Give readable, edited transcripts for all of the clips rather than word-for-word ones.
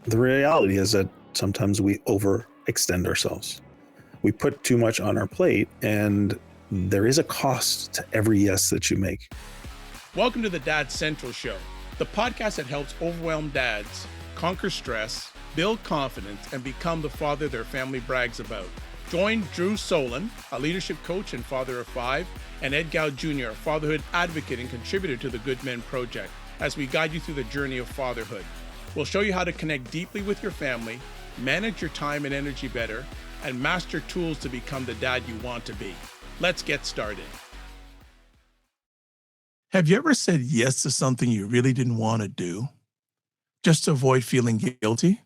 The reality is that sometimes we overextend ourselves. We put too much on our plate, and there is a cost to every yes that you make. Welcome to the Dad Central Show, the podcast that helps overwhelmed dads conquer stress, build confidence, and become the father their family brags about. Join Drew Solon, a leadership coach and father of five, and Ed Gow Jr., a fatherhood advocate and contributor to the Good Men Project, as we guide you through the journey of fatherhood. We'll show you how to connect deeply with your family, manage your time and energy better, and master tools to become the dad you want to be. Let's get started. Have you ever said yes to something you really didn't want to do, just to avoid feeling guilty?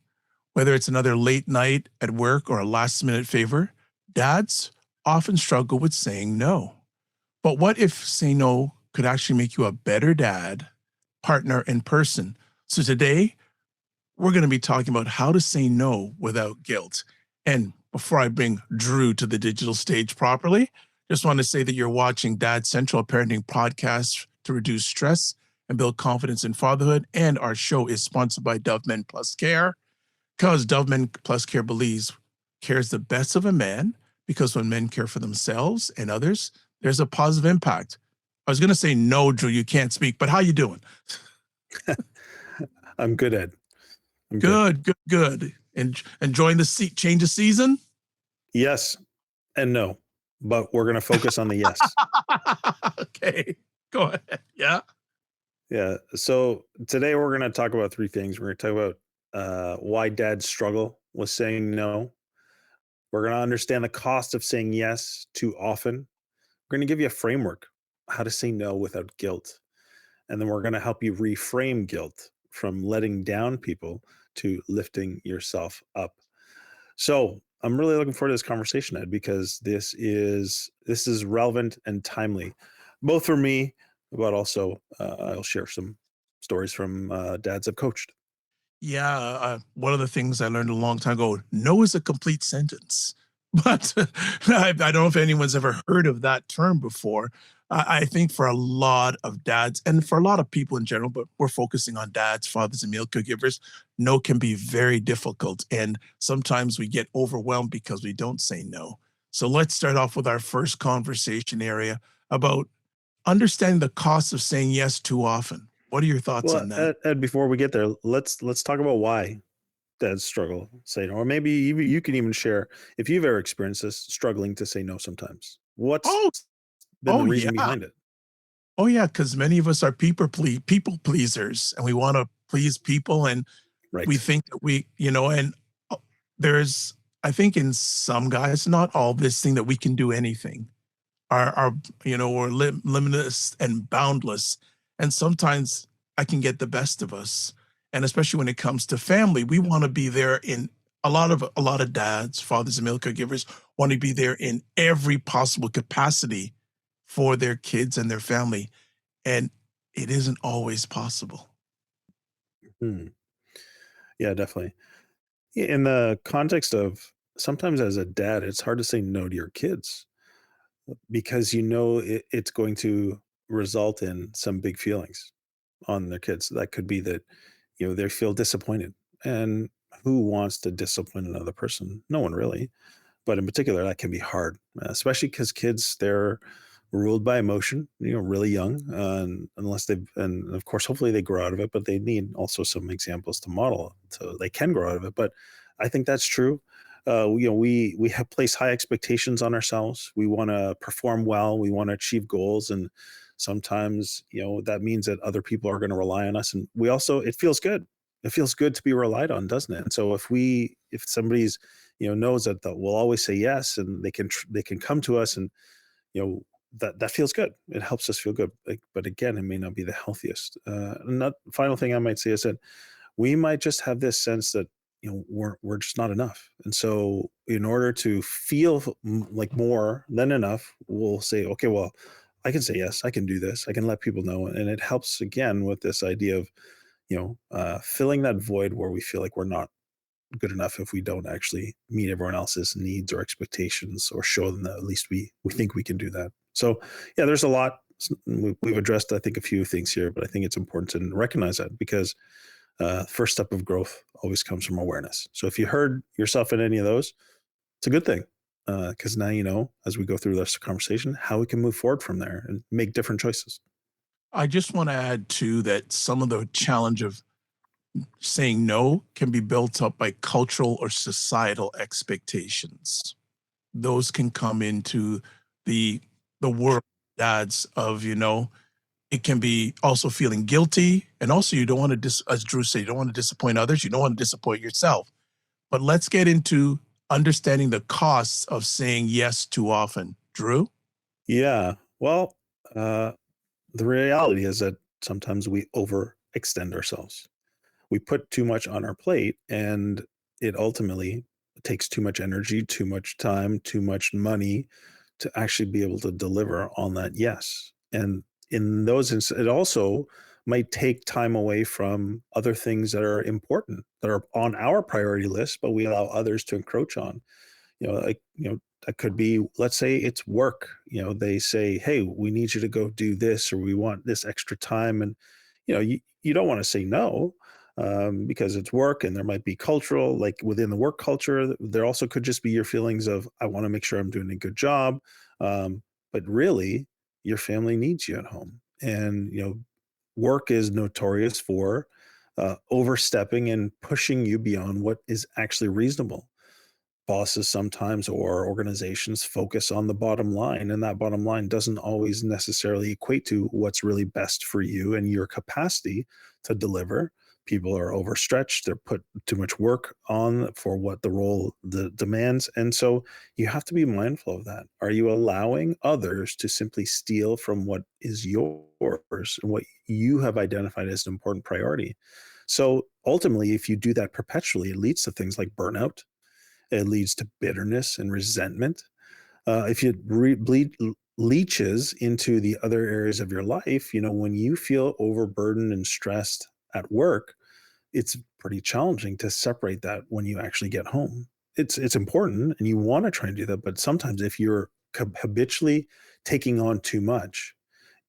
Whether it's another late night at work or a last-minute favor, dads often struggle with saying no. But what if saying no could actually make you a better dad, partner, and person? So today, we're going to be talking about how to say no without guilt. And before I bring Drew to the digital stage properly, just want to say that you're watching Dad Central, a parenting podcast to reduce stress and build confidence in fatherhood. And our show is sponsored by Dove Men Plus Care, because Dove Men Plus Care believes cares the best of a man, because when men care for themselves and others, there's a positive impact. I was going to say, no, Drew, you can't speak, but how you doing? I'm good, Ed. I'm Good. Enjoying the change of season? Yes and no, but we're going to focus on the yes. Okay, go ahead. Yeah. Yeah. So today we're going to talk about three things. We're going to talk about why dads struggle with saying no. We're going to understand the cost of saying yes too often. We're going to give you a framework, how to say no without guilt. And then we're going to help you reframe guilt from letting down people to lifting yourself up. So I'm really looking forward to this conversation, Ed, because this is relevant and timely, both for me, but also I'll share some stories from dads I've coached. Yeah, one of the things I learned a long time ago, no is a complete sentence. But I don't know if anyone's ever heard of that term before. I think for a lot of dads and for a lot of people in general, but we're focusing on dads, fathers, and meal caregivers, no can be very difficult. And sometimes we get overwhelmed because we don't say no. So let's start off with our first conversation area about understanding the cost of saying yes too often. What are your thoughts on that? Ed, before we get there, let's talk about why dads struggle say no, or maybe you can even share if you've ever experienced this, struggling to say no sometimes. What's Oh, been the oh reason yeah. behind it? Oh yeah, because many of us are people pleasers, and we want to please people, and Right. we think that and there's, I think in some guys, not all, this thing that we can do anything. We're limitless and boundless, and sometimes I can get the best of us, and especially when it comes to family, we want to be there in a lot of dads, fathers, and meal caregivers want to be there in every possible capacity for their kids and their family, and it isn't always possible. Hmm. Yeah, definitely. In the context of sometimes as a dad, it's hard to say no to your kids because it's going to result in some big feelings on their kids. That could be that, they feel disappointed. And who wants to discipline another person? No one really. But in particular, that can be hard, especially because kids, they're ruled by emotion, really young, and of course, hopefully they grow out of it, but they need also some examples to model so they can grow out of it. But I think that's true. We have placed high expectations on ourselves. We want to perform well. We want to achieve goals. And sometimes, that means that other people are going to rely on us. And it feels good. It feels good to be relied on, doesn't it? And so if somebody's, knows that we'll always say yes, and they can come to us, and that feels good. It helps us feel good. But again, it may not be the healthiest. Final thing I might say is that we might just have this sense that we're just not enough, and so in order to feel like more than enough, we'll say, okay, well, I can say yes, I can do this, I can let people know, and it helps again with this idea of filling that void where we feel like we're not good enough if we don't actually meet everyone else's needs or expectations or show them that at least we think we can do that. So yeah, there's a lot. We've addressed, I think, a few things here, but I think it's important to recognize that because First step of growth always comes from awareness. So if you heard yourself in any of those, it's a good thing, because now you know, as we go through this conversation, how we can move forward from there and make different choices. I just want to add too that some of the challenge of saying no can be built up by cultural or societal expectations. Those can come into the world dads of, it can be also feeling guilty. And also you don't want to as Drew said, you don't want to disappoint others. You don't want to disappoint yourself. But let's get into understanding the costs of saying yes too often. Drew? Yeah. Well, uh, the reality is that sometimes we overextend ourselves. We put too much on our plate, and it ultimately takes too much energy, too much time, too much money to actually be able to deliver on that yes. And in those it also might take time away from other things that are important, that are on our priority list, but we allow others to encroach on. That could be, let's say it's work. They say, hey, we need you to go do this, or we want this extra time. And you don't want to say no, because it's work, and there might be cultural, like within the work culture, there also could just be your feelings of, I want to make sure I'm doing a good job. But really, your family needs you at home. And work is notorious for overstepping and pushing you beyond what is actually reasonable. Bosses sometimes, or organizations, focus on the bottom line, and that bottom line doesn't always necessarily equate to what's really best for you and your capacity to deliver. People are overstretched, they're put too much work on for what the role demands, and so you have to be mindful of that. Are you allowing others to simply steal from what is yours and what you have identified as an important priority? So ultimately, if you do that perpetually, it leads to things like burnout. It leads to bitterness and resentment. If it leaches into the other areas of your life, when you feel overburdened and stressed at work, it's pretty challenging to separate that when you actually get home. It's important, and you want to try and do that, but sometimes if you're habitually taking on too much,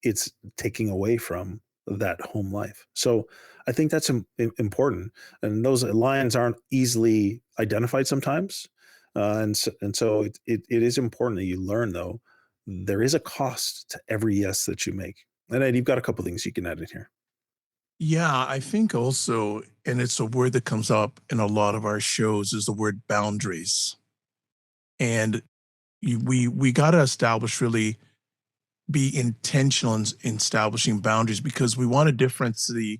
it's taking away from that home life. So I think that's important, and those lines aren't easily identified sometimes. And so it is important that you learn, though, there is a cost to every yes that you make. And Ed, you've got a couple things you can add in here. Yeah, I think also, and it's a word that comes up in a lot of our shows, is the word boundaries. And we got to establish, really be intentional in establishing boundaries, because we want to difference the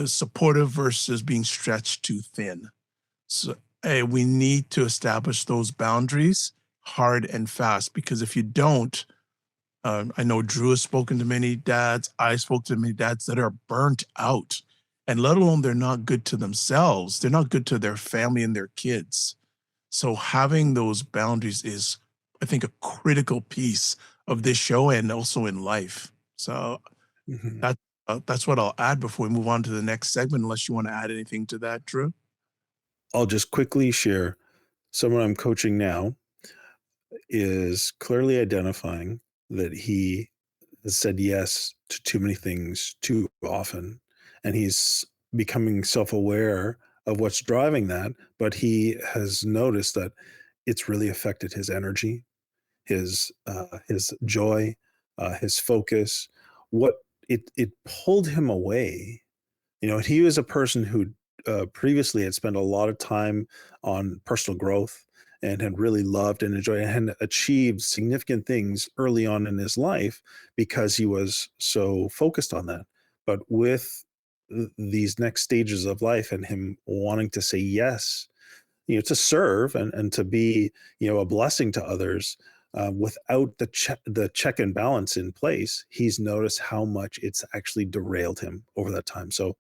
supportive versus being stretched too thin. So we need to establish those boundaries hard and fast, because if you don't, I know Drew has spoken to many dads. I spoke to many dads that are burnt out, and let alone they're not good to themselves. They're not good to their family and their kids. So having those boundaries is, I think, a critical piece of this show and also in life. So Mhm. that that's what I'll add before we move on to the next segment. Unless you want to add anything to that, Drew. I'll just quickly share, someone I'm coaching now is clearly identifying that he has said yes to too many things too often, and he's becoming self-aware of what's driving that. But he has noticed that it's really affected his energy, his joy, his focus. What it pulled him away. He was a person who previously had spent a lot of time on personal growth and had really loved and enjoyed and had achieved significant things early on in his life because he was so focused on that. But with these next stages of life and him wanting to say yes, to serve and to be, a blessing to others, without the check and balance in place, he's noticed how much it's actually derailed him over that time. So,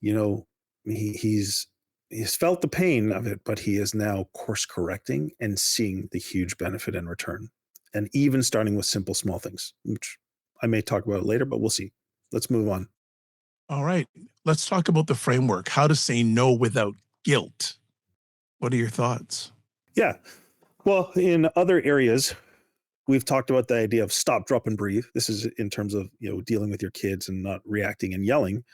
you know, he's felt the pain of it, but he is now course correcting and seeing the huge benefit in return. And even starting with simple, small things, which I may talk about later, but we'll see. Let's move on. All right, let's talk about the framework, how to say no without guilt. What are your thoughts? Yeah. Well, in other areas, we've talked about the idea of stop, drop, and breathe. This is in terms of, dealing with your kids and not reacting and yelling.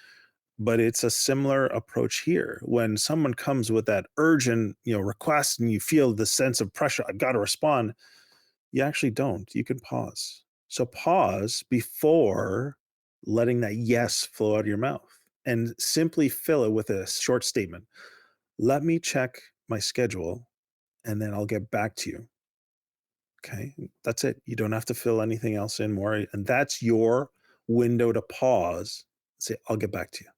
But it's a similar approach here. When someone comes with that urgent, request and you feel the sense of pressure, I've got to respond, you actually don't. You can pause. So pause before letting that yes flow out of your mouth and simply fill it with a short statement. Let me check my schedule and then I'll get back to you. Okay. That's it. You don't have to fill anything else in more. And that's your window to pause. Say, I'll get back to you.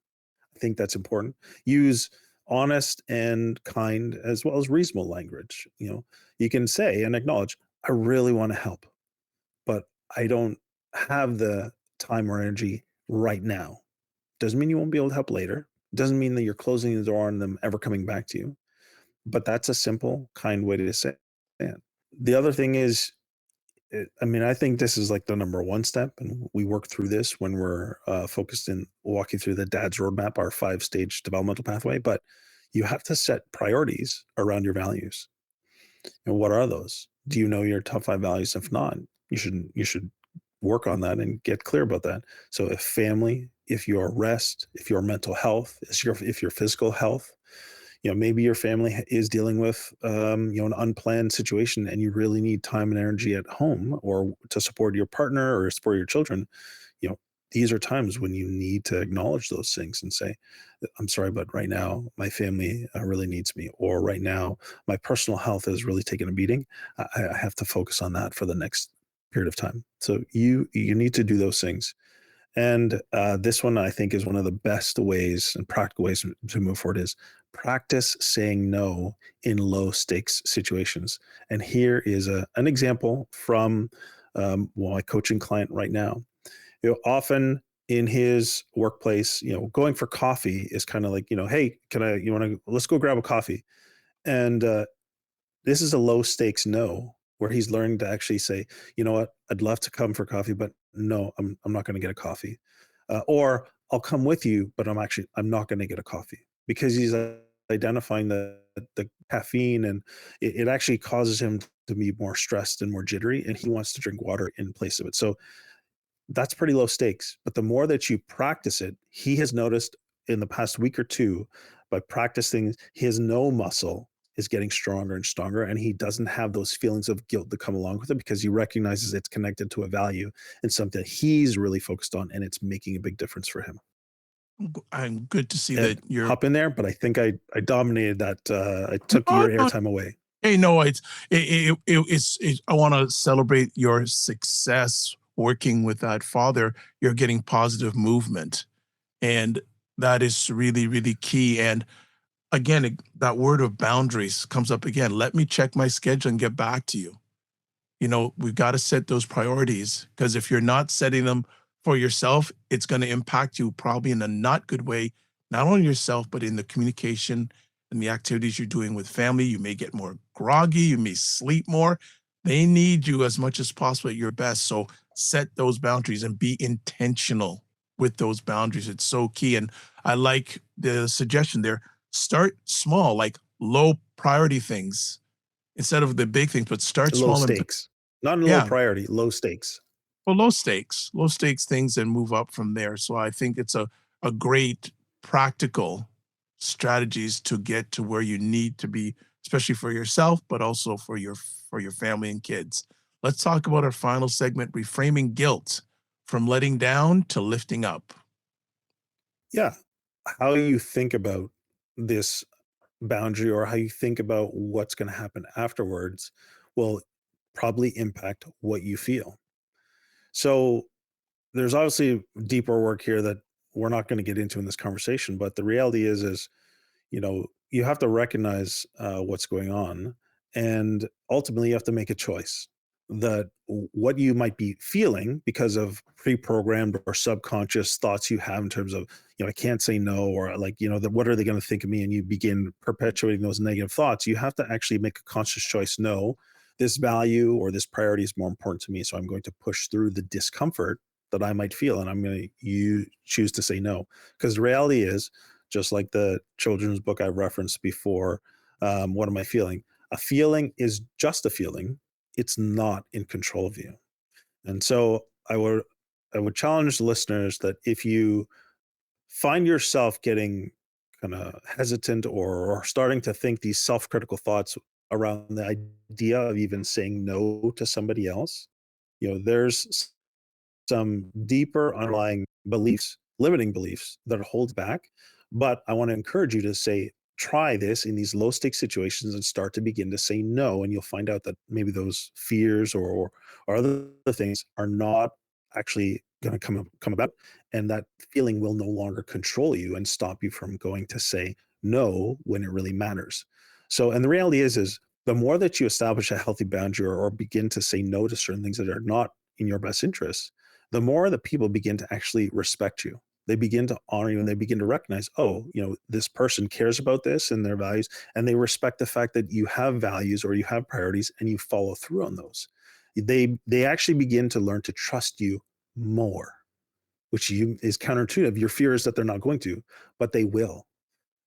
I think that's important. Use honest and kind as well as reasonable language. You can say and acknowledge, I really want to help, but I don't have the time or energy right now. Doesn't mean you won't be able to help later. Doesn't mean that you're closing the door on them ever coming back to you. But that's a simple, kind way to say it. The other thing is, I mean, I think this is like the number one step, and we work through this when we're focused in walking through the dad's roadmap, our 5-stage developmental pathway. But you have to set priorities around your values. And what are those? Do you know your top 5 values? If not, you should work on that and get clear about that. So if family, if your rest, if your mental health, if your physical health, maybe your family is dealing with an unplanned situation and you really need time and energy at home or to support your partner or support your children. you know these are times when you need to acknowledge those things and say, I'm sorry, but right now my family really needs me, or right now my personal health has really taken a beating. I have to focus on that for the next period of time. So you need to do those things. And this one, I think, is one of the best ways and practical ways to move forward is practice saying no in low stakes situations. And here is an example from my coaching client right now. Often in his workplace, going for coffee is kind of like, hey, let's go grab a coffee. And this is a low stakes no, where he's learning to actually say, you know what, I'd love to come for coffee, but no, I'm not going to get a coffee. Or I'll come with you, but I'm not going to get a coffee, because he's identifying the caffeine, and it actually causes him to be more stressed and more jittery, and he wants to drink water in place of it. So that's pretty low stakes. But the more that you practice it, he has noticed in the past week or two, by practicing, his no muscle is getting stronger and stronger. And he doesn't have those feelings of guilt that come along with it, because he recognizes it's connected to a value and something that he's really focused on. And it's making a big difference for him. I'm good to see And that you're. hop in there, but I think I dominated that. I took No, your no, airtime away. hey, no, it's I want to celebrate your success working with that father. You're getting positive movement, and that is really, really key. And again, that word of boundaries comes up again. Let me check my schedule and get back to you. We've got to set those priorities, because if you're not setting them for yourself, it's going to impact you probably in a not good way, not only yourself, but in the communication and the activities you're doing with family. You may get more groggy, you may sleep more. They need you as much as possible at your best. So set those boundaries and be intentional with those boundaries. It's so key. And I like the suggestion there. Start small, like low priority things instead of the big things, but start Low small and stakes, not in low yeah, priority, low stakes. well, low stakes things and move up from there. So I think it's a great practical strategies to get to where you need to be, especially for yourself, but also for your family and kids. Let's talk about our final segment, reframing guilt from letting down to lifting up. Yeah. How you think about this boundary, or how you think about what's going to happen afterwards, will probably impact what you feel. So there's obviously deeper work here that we're not going to get into in this conversation, but the reality is you have to recognize what's going on, and ultimately you have to make a choice that what you might be feeling because of pre-programmed or subconscious thoughts you have in terms of, I can't say no, or like, what are they going to think of me, and you begin perpetuating those negative thoughts. You have to actually make a conscious choice. No, this value or this priority is more important to me, so I'm going to push through the discomfort that I might feel, and I'm going to choose to say no. Because the reality is, just like the children's book I referenced before, what am I feeling? A feeling is just a feeling. It's not in control of you. And so I would challenge listeners that if you find yourself getting kind of hesitant or starting to think these self-critical thoughts around the idea of even saying no to somebody else, there's some deeper underlying beliefs, limiting beliefs that hold back. But I want to encourage you to say, try this in these low stakes situations and start to begin to say no. And you'll find out that maybe those fears or other things are not actually going to come about. And that feeling will no longer control you and stop you from going to say no when it really matters. So, and the reality is the more that you establish a healthy boundary or begin to say no to certain things that are not in your best interests, the more that people begin to actually respect you. They begin to honor you and they begin to recognize, oh, this person cares about this and their values, and they respect the fact that you have values or you have priorities and you follow through on those. They actually begin to learn to trust you more, which is counterintuitive. Your fear is that they're not going to, but they will.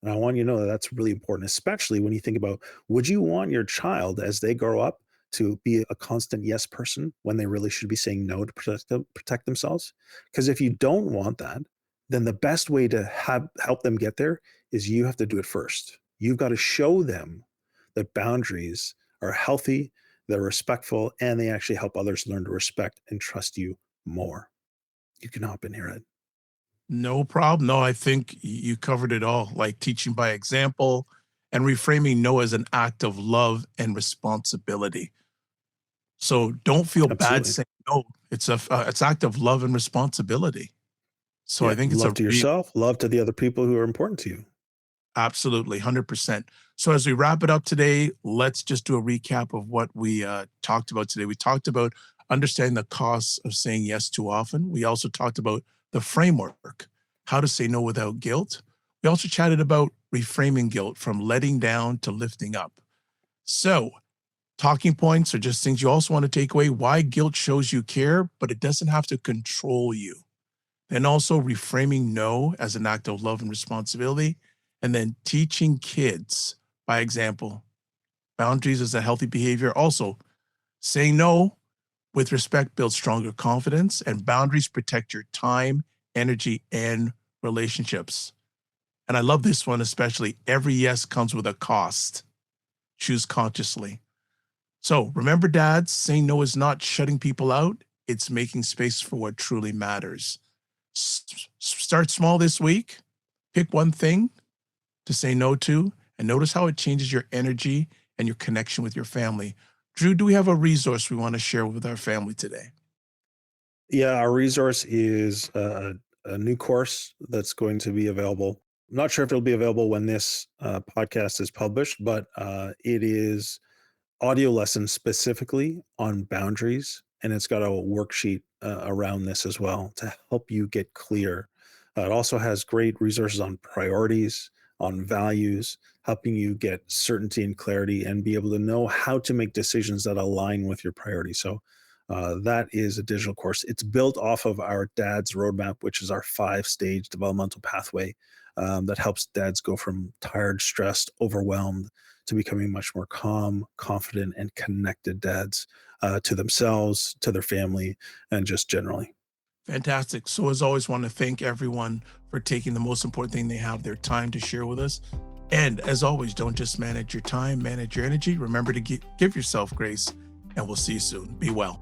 And I want you to know that that's really important, especially when you think about, would you want your child as they grow up to be a constant yes person when they really should be saying no to protect themselves? Because if you don't want that, then the best way to help them get there is you have to do it first. You've got to show them that boundaries are healthy, they're respectful, and they actually help others learn to respect and trust you more. You can hop in here, Ed. No problem. No, I think you covered it all, like teaching by example and reframing no as an act of love and responsibility. So don't feel bad Absolutely. saying no. It's act of love and responsibility. So I Yeah. think it's Love a to yourself, love to the other people who are important to you. absolutely 100%. So as we wrap it up today, let's just do a recap of what we talked about today. We talked about understanding the costs of saying yes too often. We also talked about the framework, how to say no without guilt. We also chatted about reframing guilt from letting down to lifting up. So talking points are just things you also want to take away, why guilt shows you care, but it doesn't have to control you. Then also reframing no as an act of love and responsibility, and then teaching kids by example. Boundaries as a healthy behavior. Also, saying no with respect builds stronger confidence, and boundaries protect your time, energy, and relationships. And I love this one especially. Every yes comes with a cost. Choose consciously. So remember, dads, saying no is not shutting people out, it's making space for what truly matters. Start small this week. Pick one thing to say no to, and notice how it changes your energy and your connection with your family. Drew, do we have a resource we want to share with our family today? Yeah, our resource is a new course that's going to be available. I'm not sure if it'll be available when this podcast is published, but it is audio lessons specifically on boundaries, and it's got a worksheet around this as well to help you get clear. It also has great resources on priorities, on values, helping you get certainty and clarity and be able to know how to make decisions that align with your priorities. So that is a digital course. It's built off of our dad's roadmap, which is our 5-stage developmental pathway that helps dads go from tired, stressed, overwhelmed to becoming much more calm, confident, and connected dads to themselves, to their family, and just generally. Fantastic. So, as always, want to thank everyone for taking the most important thing they have, their time, to share with us. And as always, don't just manage your time, manage your energy. Remember to give yourself grace, and we'll see you soon. Be well.